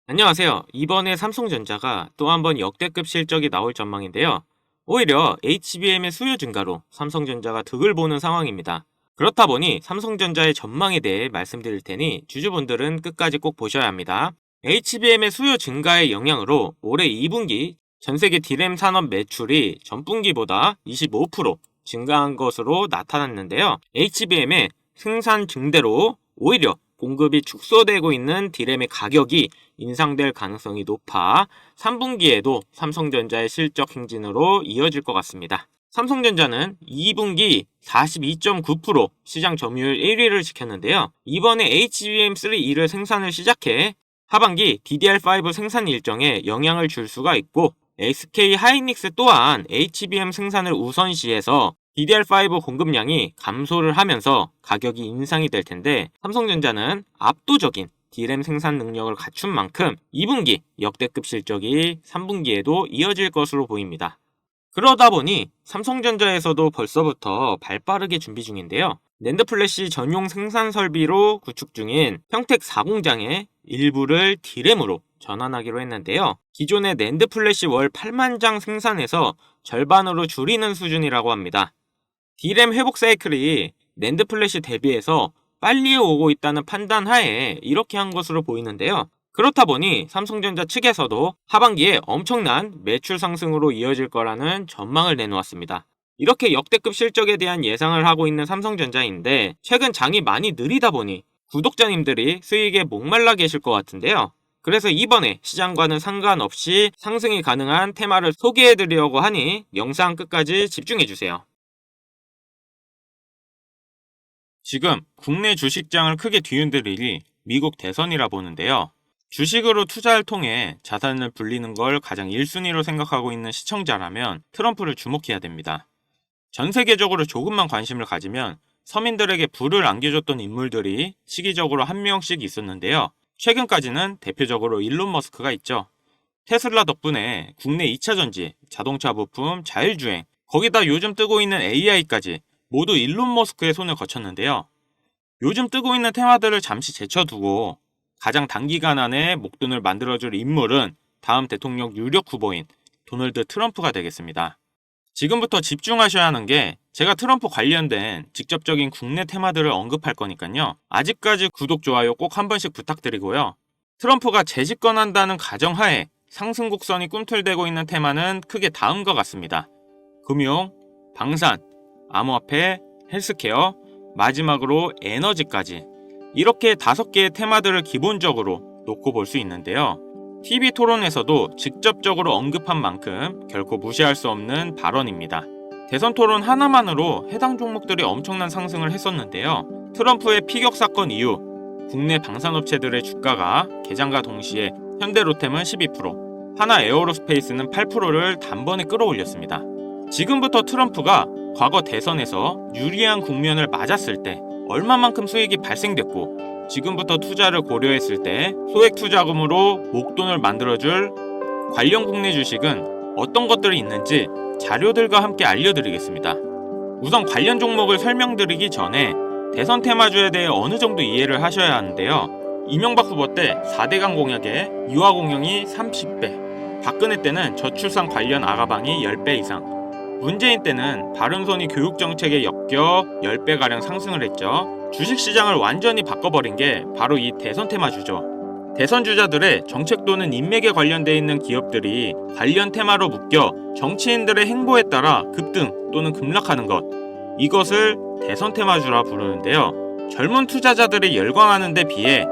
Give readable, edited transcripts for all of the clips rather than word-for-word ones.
안녕하세요. 이번에 삼성전자가 또 한 번 역대급 실적이 나올 전망인데요. 오히려 HBM의 수요 증가로 삼성전자가 득을 보는 상황입니다. 그렇다 보니 삼성전자의 전망에 대해 말씀드릴 테니 주주분들은 끝까지 꼭 보셔야 합니다. HBM의 수요 증가의 영향으로 올해 2분기 전 세계 D램 산업 매출이 전분기보다 25% 증가한 것으로 나타났는데요. HBM의 생산 증대로 오히려 공급이 축소되고 있는 D램의 가격이 인상될 가능성이 높아 3분기에도 삼성전자의 실적 행진으로 이어질 것 같습니다. 삼성전자는 2분기 42.9% 시장 점유율 1위를 지켰는데요. 이번에 HBM3E를 생산을 시작해 하반기 DDR5 생산 일정에 영향을 줄 수가 있고, SK 하이닉스 또한 HBM 생산을 우선시해서 DDR5 공급량이 감소를 하면서 가격이 인상이 될 텐데, 삼성전자는 압도적인 D램 생산 능력을 갖춘 만큼 2분기 역대급 실적이 3분기에도 이어질 것으로 보입니다. 그러다 보니 삼성전자에서도 벌써부터 발빠르게 준비 중인데요. 낸드 플래시 전용 생산 설비로 구축 중인 평택 4공장의 일부를 D램으로 전환하기로 했는데요. 기존의 낸드 플래시 월 8만 장 생산에서 절반으로 줄이는 수준이라고 합니다. D램 회복 사이클이 낸드 플래시 대비해서 빨리 오고 있다는 판단 하에 이렇게 한 것으로 보이는데요. 그렇다 보니 삼성전자 측에서도 하반기에 엄청난 매출 상승으로 이어질 거라는 전망을 내놓았습니다. 이렇게 역대급 실적에 대한 예상을 하고 있는 삼성전자인데, 최근 장이 많이 느리다 보니 구독자님들이 수익에 목말라 계실 것 같은데요. 그래서 이번에 시장과는 상관없이 상승이 가능한 테마를 소개해드리려고 하니 영상 끝까지 집중해주세요. 지금 국내 주식장을 크게 뒤흔들 일이 미국 대선이라 보는데요. 주식으로 투자를 통해 자산을 불리는 걸 가장 1순위로 생각하고 있는 시청자라면 트럼프를 주목해야 됩니다. 전 세계적으로 조금만 관심을 가지면 서민들에게 부를 안겨줬던 인물들이 시기적으로 한 명씩 있었는데요. 최근까지는 대표적으로 일론 머스크가 있죠. 테슬라 덕분에 국내 2차전지, 자동차 부품, 자율주행, 거기다 요즘 뜨고 있는 AI까지 모두 일론 머스크의 손을 거쳤는데요. 요즘 뜨고 있는 테마들을 잠시 제쳐두고 가장 단기간 안에 목돈을 만들어줄 인물은 다음 대통령 유력 후보인 도널드 트럼프가 되겠습니다. 지금부터 집중하셔야 하는 게, 제가 트럼프 관련된 직접적인 국내 테마들을 언급할 거니까요. 아직까지 구독, 좋아요 꼭 한 번씩 부탁드리고요. 트럼프가 재집권한다는 가정하에 상승 곡선이 꿈틀대고 있는 테마는 크게 다음과 같습니다. 금융, 방산, 암호화폐, 헬스케어, 마지막으로 에너지까지, 이렇게 5개의 테마들을 기본적으로 놓고 볼 수 있는데요. TV 토론에서도 직접적으로 언급한 만큼 결코 무시할 수 없는 발언입니다. 대선 토론 하나만으로 해당 종목들이 엄청난 상승을 했었는데요. 트럼프의 피격 사건 이후 국내 방산업체들의 주가가 개장과 동시에 현대로템은 12%, 하나 에어로스페이스는 8%를 단번에 끌어올렸습니다. 지금부터 트럼프가 과거 대선에서 유리한 국면을 맞았을 때 얼마만큼 수익이 발생됐고, 지금부터 투자를 고려했을 때 소액 투자금으로 목돈을 만들어줄 관련 국내 주식은 어떤 것들이 있는지 자료들과 함께 알려드리겠습니다. 우선 관련 종목을 설명드리기 전에 대선 테마주에 대해 어느 정도 이해를 하셔야 하는데요. 이명박 후보 때 4대강 공약에 유아 공영이 30배, 박근혜 때는 저출산 관련 아가방이 10배 이상, 문재인 때는 바른손이 교육정책에 엮여 10배가량 상승을 했죠. 주식시장을 완전히 바꿔버린 게 바로 이 대선 테마주죠. 대선 주자들의 정책 또는 인맥에 관련돼 있는 기업들이 관련 테마로 묶여 정치인들의 행보에 따라 급등 또는 급락하는 것, 이것을 대선 테마주라 부르는데요. 젊은 투자자들이 열광하는 데 비해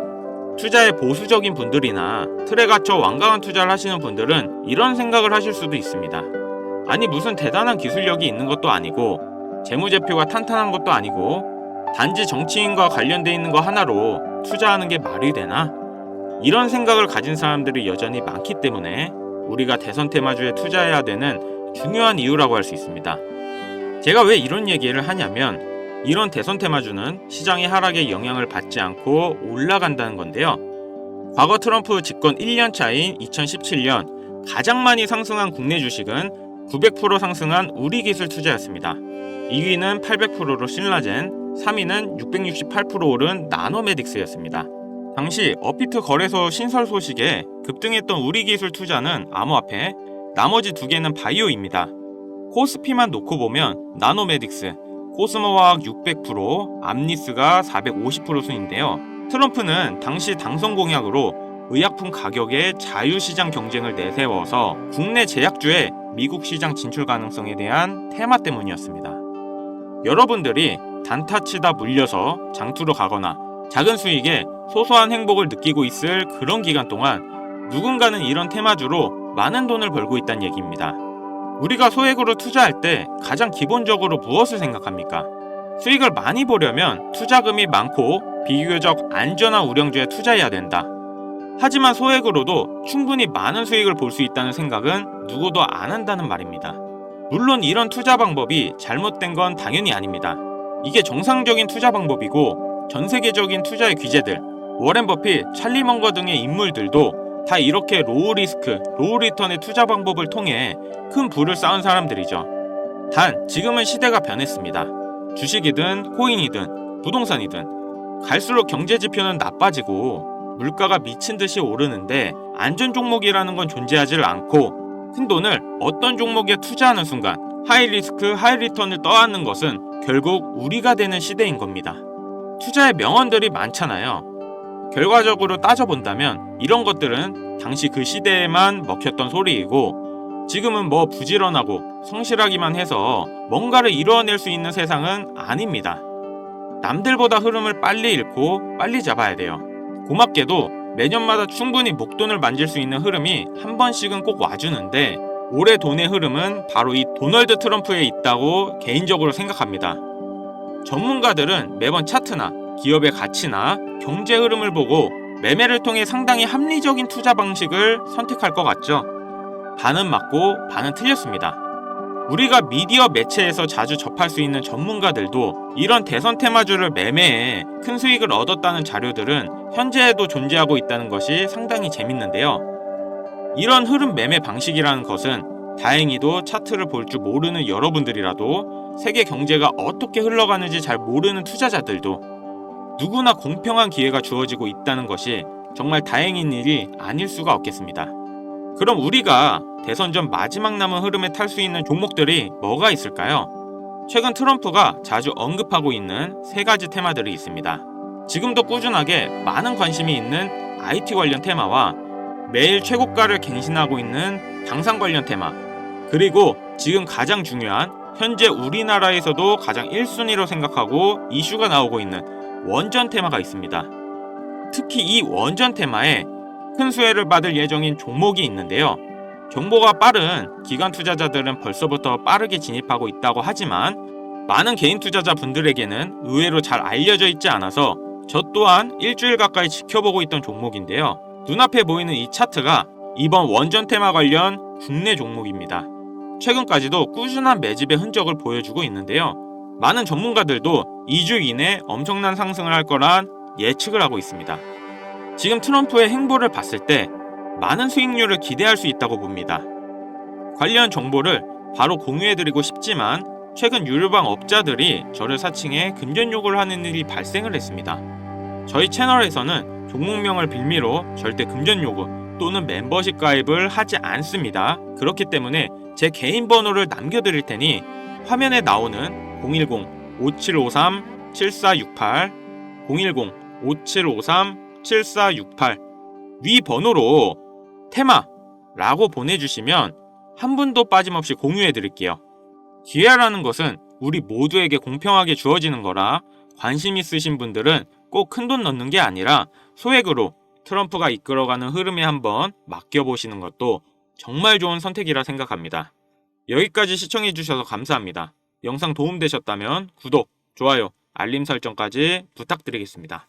투자에 보수적인 분들이나 틀에 갇혀 완강한 투자를 하시는 분들은 이런 생각을 하실 수도 있습니다. 아니, 무슨 대단한 기술력이 있는 것도 아니고 재무제표가 탄탄한 것도 아니고 단지 정치인과 관련돼 있는 거 하나로 투자하는 게 말이 되나? 이런 생각을 가진 사람들이 여전히 많기 때문에 우리가 대선 테마주에 투자해야 되는 중요한 이유라고 할 수 있습니다. 제가 왜 이런 얘기를 하냐면, 이런 대선 테마주는 시장의 하락에 영향을 받지 않고 올라간다는 건데요. 과거 트럼프 집권 1년 차인 2017년 가장 많이 상승한 국내 주식은 900% 상승한 우리기술 투자였습니다. 2위는 800%로 신라젠, 3위는 668% 오른 나노메딕스였습니다. 당시 업비트 거래소 신설 소식에 급등했던 우리기술 투자는 암호화폐, 나머지 두 개는 바이오입니다. 코스피만 놓고 보면 나노메딕스, 코스모화학 600%, 암리스가 450% 순인데요. 트럼프는 당시 당선 공약으로 의약품 가격의 자유시장 경쟁을 내세워서 국내 제약주의 미국 시장 진출 가능성에 대한 테마 때문이었습니다. 여러분들이 단타치다 물려서 장투로 가거나 작은 수익에 소소한 행복을 느끼고 있을 그런 기간 동안 누군가는 이런 테마주로 많은 돈을 벌고 있다는 얘기입니다. 우리가 소액으로 투자할 때 가장 기본적으로 무엇을 생각합니까? 수익을 많이 보려면 투자금이 많고 비교적 안전한 우량주에 투자해야 된다. 하지만 소액으로도 충분히 많은 수익을 볼 수 있다는 생각은 누구도 안 한다는 말입니다. 물론 이런 투자 방법이 잘못된 건 당연히 아닙니다. 이게 정상적인 투자 방법이고 전 세계적인 투자의 귀재들, 워렌 버핏, 찰리 먼거 등의 인물들도 다 이렇게 로우 리스크, 로우 리턴의 투자 방법을 통해 큰 부를 쌓은 사람들이죠. 단 지금은 시대가 변했습니다. 주식이든 코인이든 부동산이든 갈수록 경제 지표는 나빠지고 물가가 미친 듯이 오르는데 안전 종목이라는 건 존재하지 않고 큰돈을 어떤 종목에 투자하는 순간 하이 리스크 하이 리턴을 떠안는 것은 결국 우리가 되는 시대인 겁니다. 투자의 명언들이 많잖아요. 결과적으로 따져본다면 이런 것들은 당시 그 시대에만 먹혔던 소리이고 지금은 뭐 부지런하고 성실하기만 해서 뭔가를 이루어낼 수 있는 세상은 아닙니다. 남들보다 흐름을 빨리 읽고 빨리 잡아야 돼요. 고맙게도 매년마다 충분히 목돈을 만질 수 있는 흐름이 한 번씩은 꼭 와주는데 올해 돈의 흐름은 바로 이 도널드 트럼프에 있다고 개인적으로 생각합니다. 전문가들은 매번 차트나 기업의 가치나 경제 흐름을 보고 매매를 통해 상당히 합리적인 투자 방식을 선택할 것 같죠? 반은 맞고 반은 틀렸습니다. 우리가 미디어 매체에서 자주 접할 수 있는 전문가들도 이런 대선 테마주를 매매해 큰 수익을 얻었다는 자료들은 현재에도 존재하고 있다는 것이 상당히 재밌는데요. 이런 흐름 매매 방식이라는 것은 다행히도 차트를 볼 줄 모르는 여러분들이라도 세계 경제가 어떻게 흘러가는지 잘 모르는 투자자들도 누구나 공평한 기회가 주어지고 있다는 것이 정말 다행인 일이 아닐 수가 없겠습니다. 그럼 우리가 대선 전 마지막 남은 흐름에 탈 수 있는 종목들이 뭐가 있을까요? 최근 트럼프가 자주 언급하고 있는 세 가지 테마들이 있습니다. 지금도 꾸준하게 많은 관심이 있는 IT 관련 테마와 매일 최고가를 갱신하고 있는 당산 관련 테마, 그리고 지금 가장 중요한 현재 우리나라에서도 가장 1순위로 생각하고 이슈가 나오고 있는 원전 테마가 있습니다. 특히 이 원전 테마에 큰 수혜를 받을 예정인 종목이 있는데요. 정보가 빠른 기관 투자자들은 벌써부터 빠르게 진입하고 있다고 하지만 많은 개인 투자자분들에게는 의외로 잘 알려져 있지 않아서 저 또한 일주일 가까이 지켜보고 있던 종목인데요. 눈앞에 보이는 이 차트가 이번 원전 테마 관련 국내 종목입니다. 최근까지도 꾸준한 매집의 흔적을 보여주고 있는데요. 많은 전문가들도 2주 이내 엄청난 상승을 할 거란 예측을 하고 있습니다. 지금 트럼프의 행보를 봤을 때 많은 수익률을 기대할 수 있다고 봅니다. 관련 정보를 바로 공유해드리고 싶지만 최근 유료방 업자들이 저를 사칭해 금전 요구를 하는 일이 발생을 했습니다. 저희 채널에서는 종목명을 빌미로 절대 금전 요구 또는 멤버십 가입을 하지 않습니다. 그렇기 때문에 제 개인 번호를 남겨드릴 테니 화면에 나오는 010-5753-7468 010-5753-7468 위 번호로 테마라고 보내주시면 한 분도 빠짐없이 공유해드릴게요. 기회라는 것은 우리 모두에게 공평하게 주어지는 거라 관심 있으신 분들은 꼭 큰돈 넣는 게 아니라 소액으로 트럼프가 이끌어가는 흐름에 한번 맡겨보시는 것도 정말 좋은 선택이라 생각합니다. 여기까지 시청해주셔서 감사합니다. 영상 도움되셨다면 구독, 좋아요, 알림 설정까지 부탁드리겠습니다.